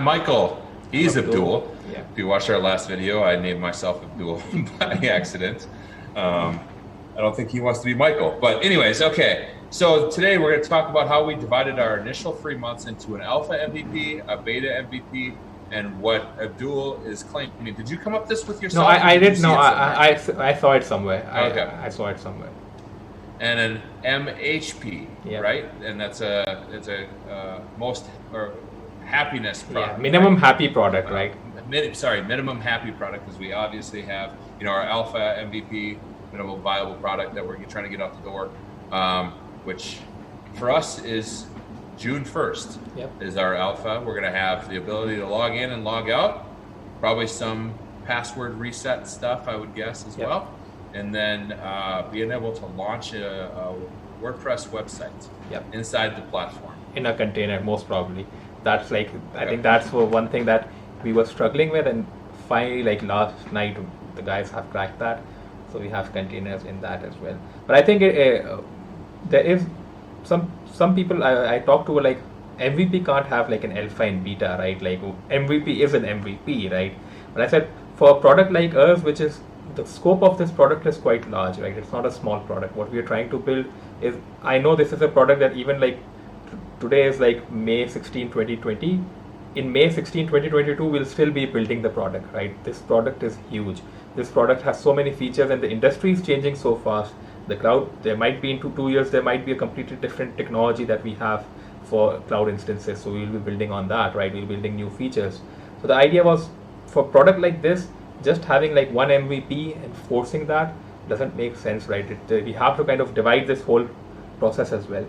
Michael. He's Abdul. Yeah. If you watched our last video, I named myself Abdul by accident. I don't think he wants to be Michael. But anyways, okay. So today we're going to talk about how we divided our initial 3 months into an alpha MVP, a beta MVP, and what Abdul is claiming. Did you come up this with yourself? No, I did. No, I I saw it somewhere. Okay. I saw it somewhere. And an MHP, Yeah. right? And it's a most or happiness product. Yeah, minimum right? happy product, right? Minimum happy product, because we obviously have, our alpha MVP, minimum viable product that we're trying to get out the door, which for us is June 1st. Yep. Is our alpha. We're going to have the ability to log in and log out, probably some password reset stuff, I would guess, as Yep. well. And then being able to launch a WordPress website Yep. inside the platform. In a container, most probably. That's like, I think that's one thing that we were struggling with, and finally, like last night, the guys have cracked that. So we have containers in that as well. But I think there is some people I talk to, like MVP can't have like an alpha and beta, right? Like MVP is an MVP, right? But I said for a product like ours, which is the scope of this product is quite large, right? It's not a small product. What we are trying to build is, I know this is a product that even like today is like May 16, 2020. In May 16, 2022, we'll still be building the product, right? This product is huge. This product has so many features, and the industry is changing so fast. The cloud, there might be in 2 years, there might be a completely different technology that we have for cloud instances. So we'll be building on that, right? We'll be building new features. So the idea was, for a product like this, just having like one MVP and forcing that doesn't make sense, right? We have to kind of divide this whole process as well.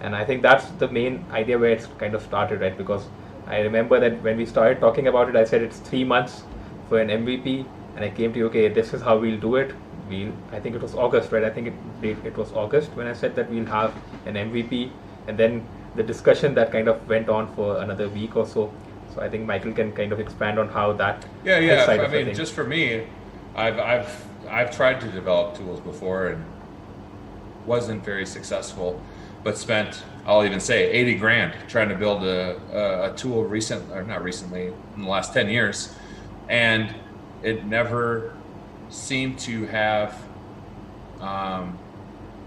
And I think that's the main idea where it's kind of started, right? Because I remember that when we started talking about it, I said it's 3 months for an MVP, and I came to you, okay, this is how we'll do it. I think it was August, right? I think it was August when I said that we'll have an MVP, and then the discussion that kind of went on for another week or so. So I think Michael can kind of expand on how that. Yeah. I mean, just for me, I've tried to develop tools before and wasn't very successful, but spent, I'll even say, 80 grand trying to build a tool not recently, in the last 10 years, and it never seemed to have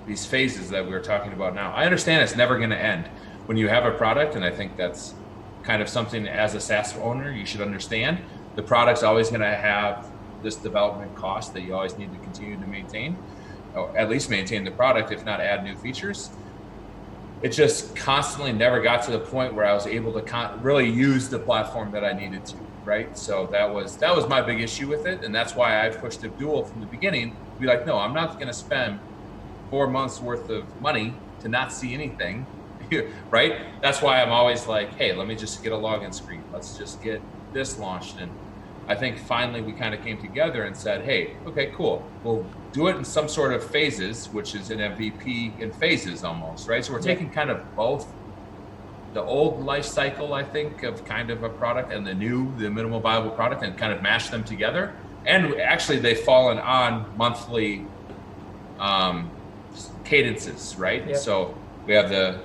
these phases that we're talking about now. I understand it's never going to end when you have a product, and I think that's kind of something as a SaaS owner you should understand. The product's always going to have this development cost that you always need to continue to maintain, or at least maintain the product, if not add new features. It just constantly never got to the point where I was able to really use the platform that I needed to, right? So that was my big issue with it, and that's why I pushed Abdul from the beginning to be like, no, I'm not going to spend 4 months worth of money to not see anything, right? That's why I'm always like, hey, let me just get a login screen. Let's just get this launched. And I think finally we kind of came together and said, hey, okay, cool. We'll do it in some sort of phases, which is an MVP in phases almost, right? So we're taking kind of both the old life cycle, I think, of kind of a product, and the minimal viable product, and kind of mash them together. And actually they've fallen on monthly cadences, right? Yep. So we have the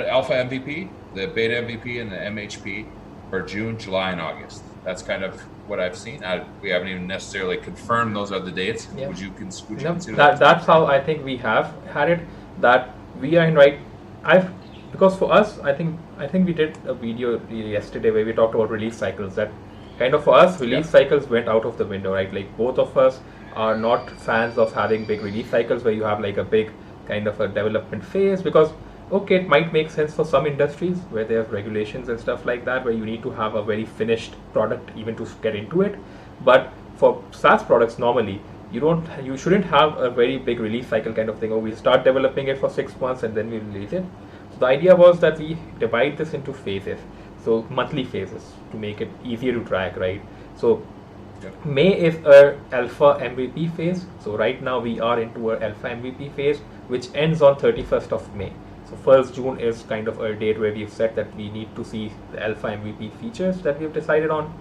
alpha MVP, the beta MVP, and the MHP for June, July, and August. That's kind of what I've seen. We haven't even necessarily confirmed those are the dates. Yeah. Would you consider that's how I think we have had it, that we are in right. Because for us, I think we did a video yesterday where we talked about release cycles. That kind of for us, release cycles went out of the window, right? Like both of us are not fans of having big release cycles where you have like a big kind of a development phase, because okay, it might make sense for some industries where there's regulations and stuff like that, where you need to have a very finished product even to get into it. But for SaaS products, normally you shouldn't have a very big release cycle kind of thing, or we start developing it for 6 months and then we release it. So the idea was that we divide this into phases, so monthly phases, to make it easier to track, right? So May is our alpha MVP phase. So right now we are into our alpha MVP phase, which ends on 31st of May. So 1st June is kind of a date where we've said that we need to see the alpha MVP features that we've decided on.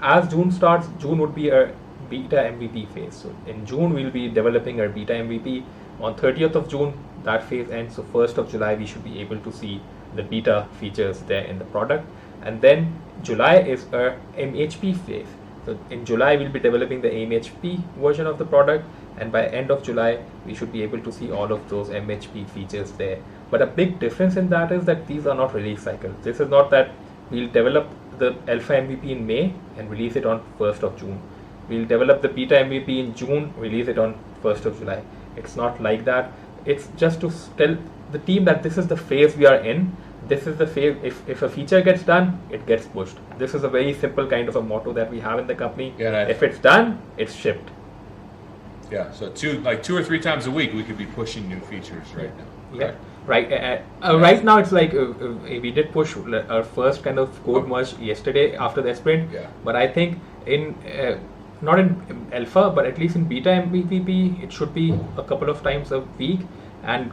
As June starts, June would be our beta MVP phase. So in June, we'll be developing our beta MVP. On 30th of June, that phase ends. So 1st of July, we should be able to see the beta features there in the product. and then July is a MHP phase. So in July we'll be developing the MHP version of the product, and by end of July we should be able to see all of those MHP features there. But a big difference in that is that these are not release cycles. This is not that we'll develop the alpha MVP in May and release it on 1st of June. We'll develop the beta MVP in June, release it on 1st of July. It's not like that. It's just to tell the team that this is the phase we are in. This is the phase. If a feature gets done, it gets pushed. This is a very simple kind of a motto that we have in the company. Yeah, if it's done, it's shipped. Yeah, so two or three times a week we could be pushing new features right now. Yeah, right. Right now it's like we did push our first kind of code merge yesterday after the sprint. Yeah. But I think in not in alpha, but at least in beta MVP, it should be a couple of times a week, and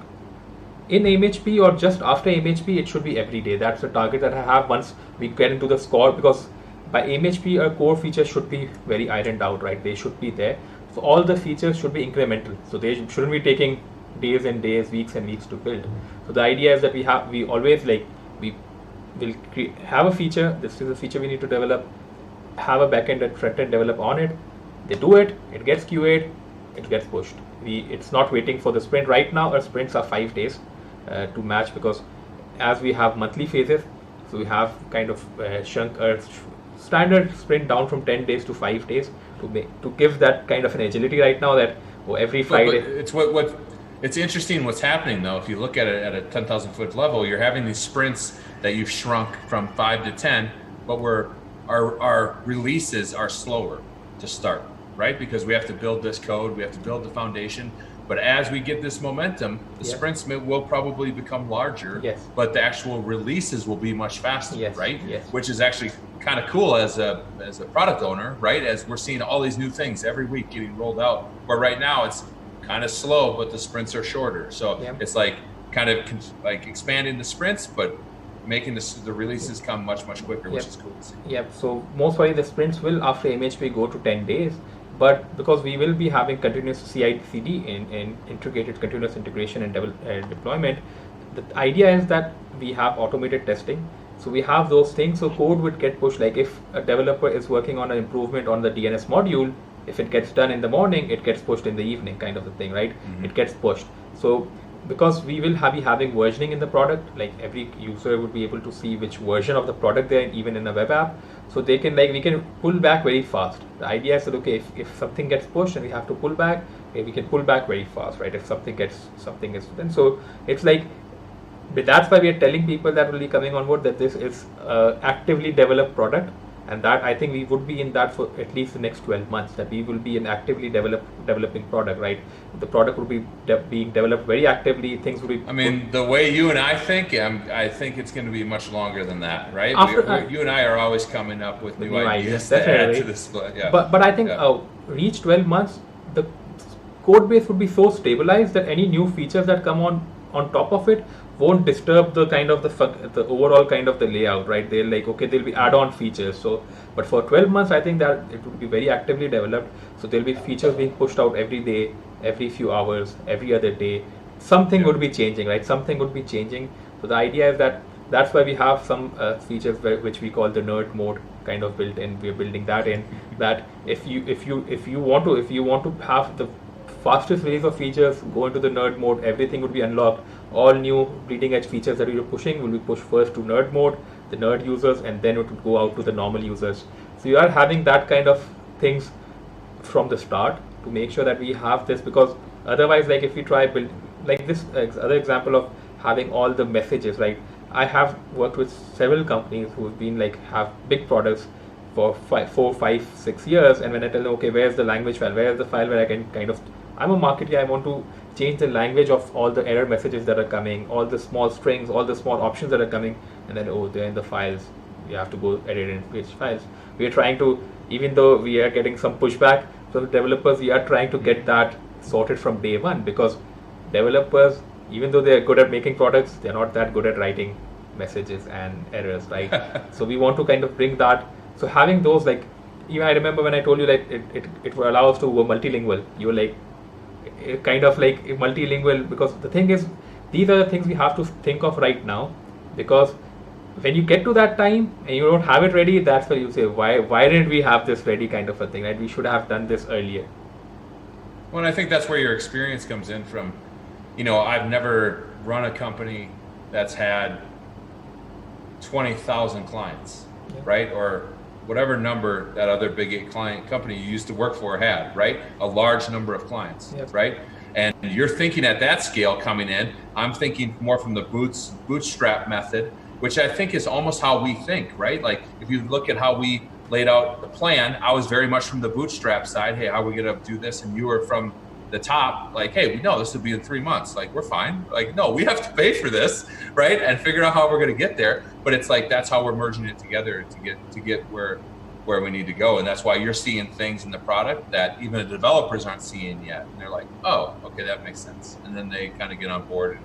in MHP or just after MHP, it should be every day. That's the target that I have once we get into the score, because by MHP our core features should be very ironed out, right? They should be there. So all the features should be incremental. So they shouldn't be taking days and days, weeks and weeks to build. So the idea is that we always we will have a feature. This is a feature we need to develop. Have a backend and frontend develop on it. They do it. It gets QA'd. It gets pushed. It's not waiting for the sprint. Right now our sprints are 5 days to match, because as we have monthly phases, so we have kind of shrunk our standard sprint down from 10 days to 5 days to give that kind of an agility right now that every Friday. But it's interesting what's happening though. If you look at it at a 10,000 foot level, you're having these sprints that you've shrunk from 5 to 10, but our releases are slower to start, right? Because we have to build this code, we have to build the foundation. But as we get this momentum, the sprints will probably become larger, but the actual releases will be much faster, right? Which is actually kind of cool as a product owner, right? As we're seeing all these new things every week getting rolled out. Where right now it's kind of slow, but the sprints are shorter. So it's like kind of like expanding the sprints, but making the releases come much quicker, which is cool to see. Yep. So most probably the sprints will after MHP go to 10 days. But because we will be having continuous CI/CD in integrated continuous integration and deployment, the idea is that we have automated testing. So we have those things. So code would get pushed. Like if a developer is working on an improvement on the DNS module, if it gets done in the morning, it gets pushed in the evening, kind of a thing, right? Mm-hmm. It gets pushed. So because we will be having versioning in the product, like every user would be able to see which version of the product they're in, even in a web app. So they can we can pull back very fast. The idea is that if something gets pushed and we have to pull back, we can pull back very fast, right? If something is done. So it's like, but that's why we are telling people that will be coming on board that this is actively developed product, and that I think we would be in that for at least the next 12 months, that we will be an actively developing product, right? The product will be being developed very actively. Things will be. I mean, the way you and I think it's going to be much longer than that, right? You and I are always coming up with new ideas to add to this. Yeah. But I think reach 12 months, the code base would be so stabilized that any new features that come on top of it won't disturb the kind of the overall kind of the layout, right? They'll there'll be add-on features. So, but for 12 months, I think that it would be very actively developed. So there'll be features being pushed out every day, every few hours, every other day. Something would be changing, right? Something would be changing. So the idea is that's why we have some features which we call the nerd mode kind of built in. We're building that in. That if you want to have the fastest release of features, go into the nerd mode, everything would be unlocked. All new bleeding edge features that we are pushing will be pushed first to nerd mode, the nerd users, and then it would go out to the normal users. So you are having that kind of things from the start to make sure that we have this, because otherwise, like if we try build like this other example of having all the messages, right? I have worked with several companies who have been have big products for 4, 5, 6 years, and when I tell them, okay, where's the language file, where's the file where I can I'm a marketer, I want to change the language of all the error messages that are coming, all the small strings, all the small options that are coming, and then they're in the files. You have to go edit in which files. We are trying to, even though we are getting some pushback from the developers, we are trying to get that sorted from day one, because developers, even though they're good at making products, they're not that good at writing messages and errors, right? So we want to kind of bring that. So having those, even I remember when I told you that it will allow us to go multilingual. You were kind of multilingual, because the thing is, these are the things we have to think of right now, because when you get to that time and you don't have it ready, that's where you say, why didn't we have this ready, kind of a thing, right? We should have done this earlier. Well, and I think that's where your experience comes in from. I've never run a company that's had 20,000 clients, right? Or whatever number that other big 8 client company you used to work for had, right? A large number of clients, right? And you're thinking at that scale coming in. I'm thinking more from the bootstrap method, which I think is almost how we think, right? Like if you look at how we laid out the plan, I was very much from the bootstrap side. Hey, how are we going to do this? And you were from the top, like, hey, we know this will be in 3 months. Like, we're fine. Like, no, we have to pay for this, right? And figure out how we're going to get there. But it's like, that's how we're merging it together to get where we need to go. And that's why you're seeing things in the product that even the developers aren't seeing yet. And they're like, oh, okay, that makes sense. And then they kind of get on board.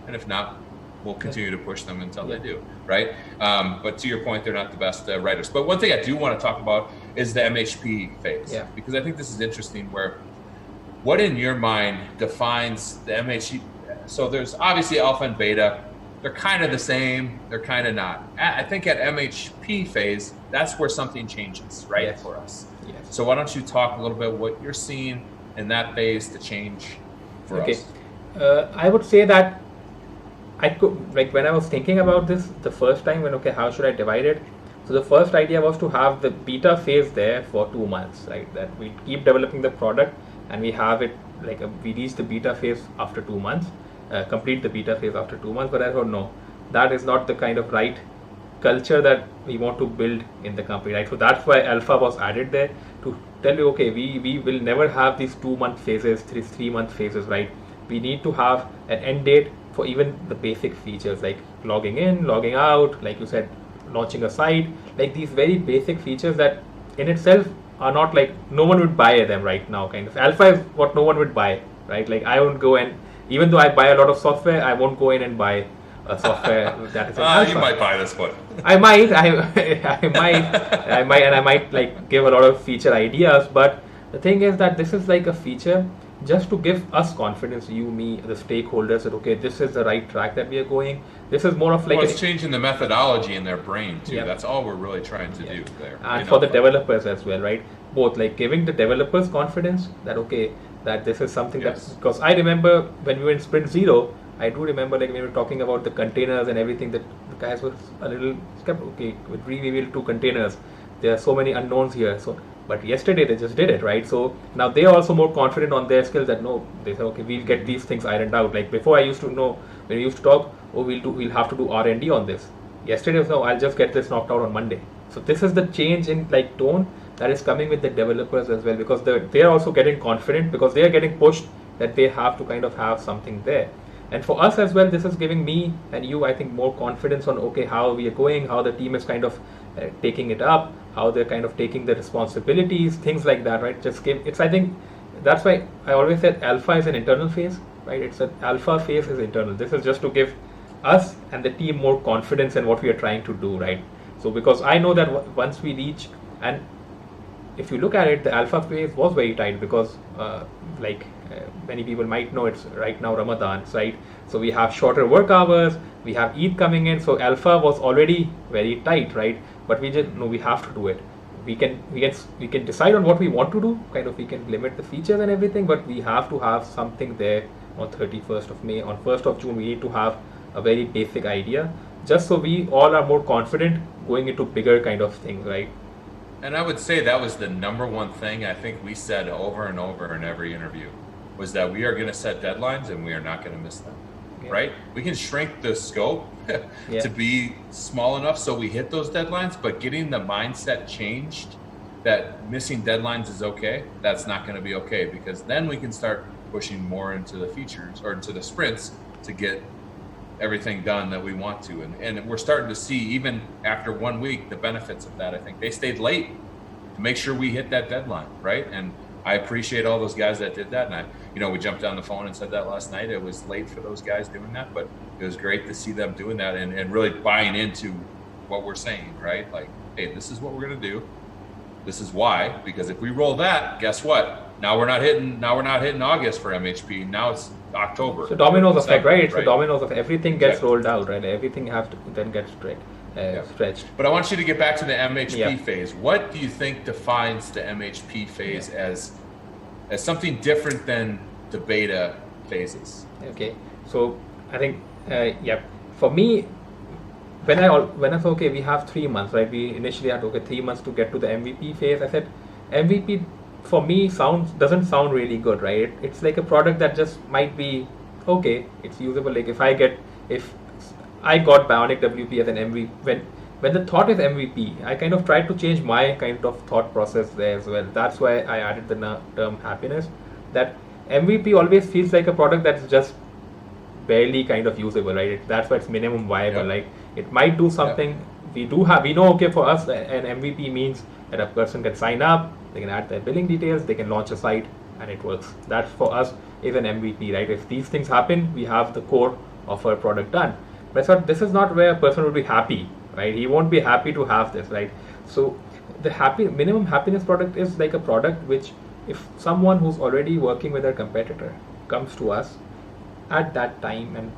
And if not, we'll continue to push them until they do, right? But to your point, they're not the best writers. But one thing I do want to talk about is the MHP phase. Because I think this is interesting where, what in your mind defines the MHP? So there's obviously alpha and beta. They're kind of the same. They're kind of not. I think at MHP phase, that's where something changes, right, for us. So why don't you talk a little bit what you're seeing in that phase to change for us? I would say that when I was thinking about this the first time, how should I divide it? So the first idea was to have the beta phase there for 2 months, right? That we keep developing the product and we have it we reach the beta phase after 2 months, complete the beta phase after 2 months. But I thought, no, that is not the kind of right culture that we want to build in the company, right? So that's why alpha was added there to tell you, okay, we will never have these 2 month phases, 3 month phases, right? We need to have an end date for even the basic features like logging in, logging out, like you said, launching a site, like these very basic features that in itself are not like, no one would buy them right now, kind of. Alpha is what no one would buy, right? Like I won't go and, even though I buy a lot of software, I won't go in and buy a software that is in alpha. You might buy this one. I might, and I might like give a lot of feature ideas, but the thing is that this is like a feature just to give us confidence, you, me, the stakeholders, that okay, this is the right track that we are going. This is more of like it's changing the methodology in their brain too. That's all we're really trying to do there. And for the developers as well, right? Both like giving the developers confidence that okay, that this is something that, because I remember when we were in Sprint 0, I do remember like when we were talking about the containers and everything, that the guys were a little skeptical. Okay, we will do containers. There are so many unknowns here. So, but yesterday they just did it, right? So now they are also more confident on their skills that no, they say okay, we'll get these things ironed out. Like before, I used to know when we used to talk, oh, we'll have to do R&D on this. Yesterday was no, I'll just get this knocked out on Monday. So this is the change in like tone that is coming with the developers as well, because they are also getting confident because they are getting pushed that they have to kind of have something there. And for us as well, this is giving me and you, I think, more confidence on okay, how we are going, how the team is kind of taking it up, how they're kind of taking the responsibilities, things like that, right? I think that's why I always said alpha is an internal phase, right? It's an alpha phase is internal. This is just to give us and the team more confidence in what we are trying to do, right? So because I know that once we reach, and if you look at it, the alpha phase was very tight because many people might know, it's right now Ramadan, right? So we have shorter work hours, we have Eid coming in, so alpha was already very tight, right? But we just know we have to do it. We can decide on what we want to do, kind of we can limit the features and everything, but we have to have something there on 31st of May. On 1st of June, we need to have a very basic idea, just so we all are more confident going into bigger kind of things, right? And I would say that was the number one thing I think we said over and over in every interview, was that we are going to set deadlines and we are not going to miss them, right? We can shrink the scope to be small enough so we hit those deadlines, but getting the mindset changed that missing deadlines is okay, that's not going to be okay, because then we can start pushing more into the features or into the sprints to get everything done that we want to. And we're starting to see, even after 1 week, the benefits of that. I think they stayed late to make sure we hit that deadline, right? And I appreciate all those guys that did that. And we jumped on the phone and said that last night. It was late for those guys doing that, but it was great to see them doing that and really buying into what we're saying, right? Like, hey, this is what we're going to do. This is why, because if we roll that, guess what? Now we're not hitting August for MHP. Now it's October. So dominoes effect, right? It's the dominoes of everything gets rolled out, right? Everything has to then get straight. stretched. But I want you to get back to the MHP Yeah. phase. What do you think defines the MHP phase as something different than the beta phases? Okay, so I think for me, when I said okay, we have 3 months, right? We initially had 3 months to get to the MVP phase. I said MVP for me doesn't sound really good, right? It's like a product that just might be okay. It's usable. Like if I got Bionic WP as an MVP, when the thought is MVP, I kind of tried to change my kind of thought process there as well. That's why I added the term happiness. That MVP always feels like a product that's just barely kind of usable, right? That's why it's minimum viable. Yep. Like it might do something. Yep. We know okay, for us an MVP means that a person can sign up, they can add their billing details, they can launch a site, and it works. That for us is an MVP, right? If these things happen, we have the core of our product done. But so this is not where a person will be happy, right? He won't be happy to have this, right? So the minimum happiness product is like a product which, if someone who's already working with a competitor comes to us at that time and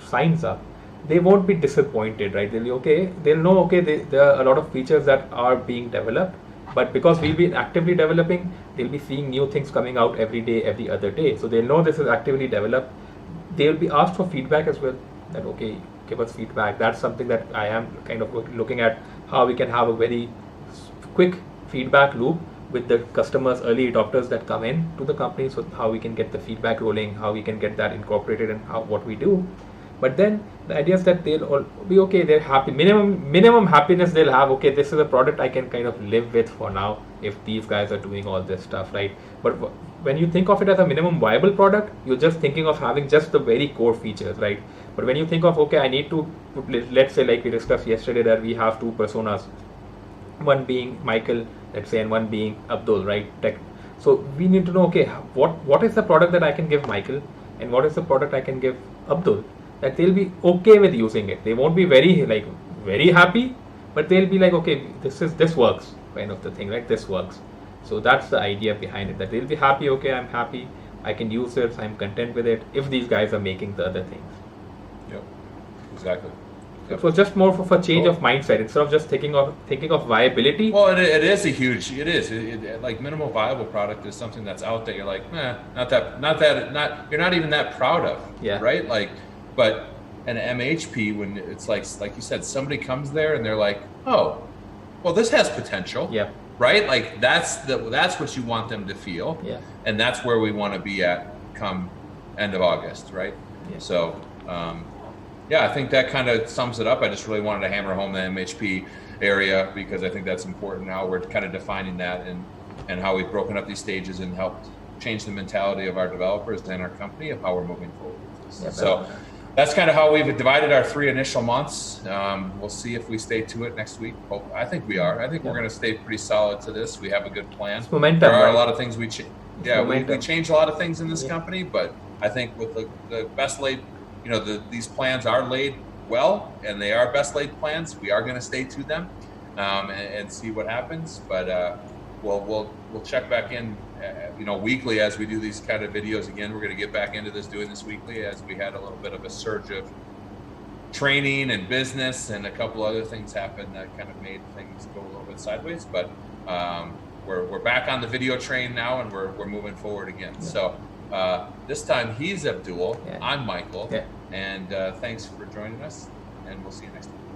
signs up, they won't be disappointed, right? They'll be okay. They'll know okay. There are a lot of features that are being developed, but because we'll be actively developing, they'll be seeing new things coming out every day, every other day. So they'll know this is actively developed. They'll be asked for feedback as well. That okay, give us feedback. That's something that I am kind of looking at, how we can have a very quick feedback loop with the customers, early adopters that come in to the company. So how we can get the feedback rolling, how we can get that incorporated in what we do. But then the idea is that they'll all be okay, they're happy. Minimum happiness they'll have, okay, this is a product I can kind of live with for now if these guys are doing all this stuff, right? But when you think of it as a minimum viable product, you're just thinking of having just the very core features, right? But when you think of, okay, I need to put, let's say like we discussed yesterday that we have 2 personas, one being Michael, let's say, and one being Abdul, right? So we need to know, okay, what is the product that I can give Michael and what is the product I can give Abdul, that they'll be okay with using it. They won't be very happy, but they'll be like, okay, this works, kind of the thing, right? This works. So that's the idea behind it, that they'll be happy, okay, I'm happy, I can use it, I'm content with it, if these guys are making the other things. Yep, exactly. Yep. It was just more of a change of mindset instead of just thinking of viability. Well, it is a huge. It is like minimal viable product is something that's out there. You're like, you're not even that proud of. Yeah. Right. Like, but an MHP, when it's like you said, somebody comes there and they're like, oh, well, this has potential. Yeah. Right. Like that's what you want them to feel. Yeah. And that's where we want to be at come end of August. Right. Yeah. So. Yeah, I think that kind of sums it up. I just really wanted to hammer home the MHP area because I think that's important now. We're kind of defining that and how we've broken up these stages and helped change the mentality of our developers and our company of how we're moving forward with this. Yeah, so that's kind of how we've divided our 3 initial months. We'll see if we stay to it next week. I think we are. I think we're going to stay pretty solid to this. We have a good plan. It's momentum, there are right? a lot of things we change a lot of things in this company, but I think with the best laid, these plans are laid well, and they are best laid plans. We are going to stay to them and see what happens. But we'll check back in, weekly as we do these kind of videos. Again, we're going to get back into doing this weekly as we had a little bit of a surge of training and business and a couple other things happen that kind of made things go a little bit sideways. But we're back on the video train now, and we're moving forward again. Yeah. So. This time he's Abdul, I'm Michael, and thanks for joining us, and we'll see you next time.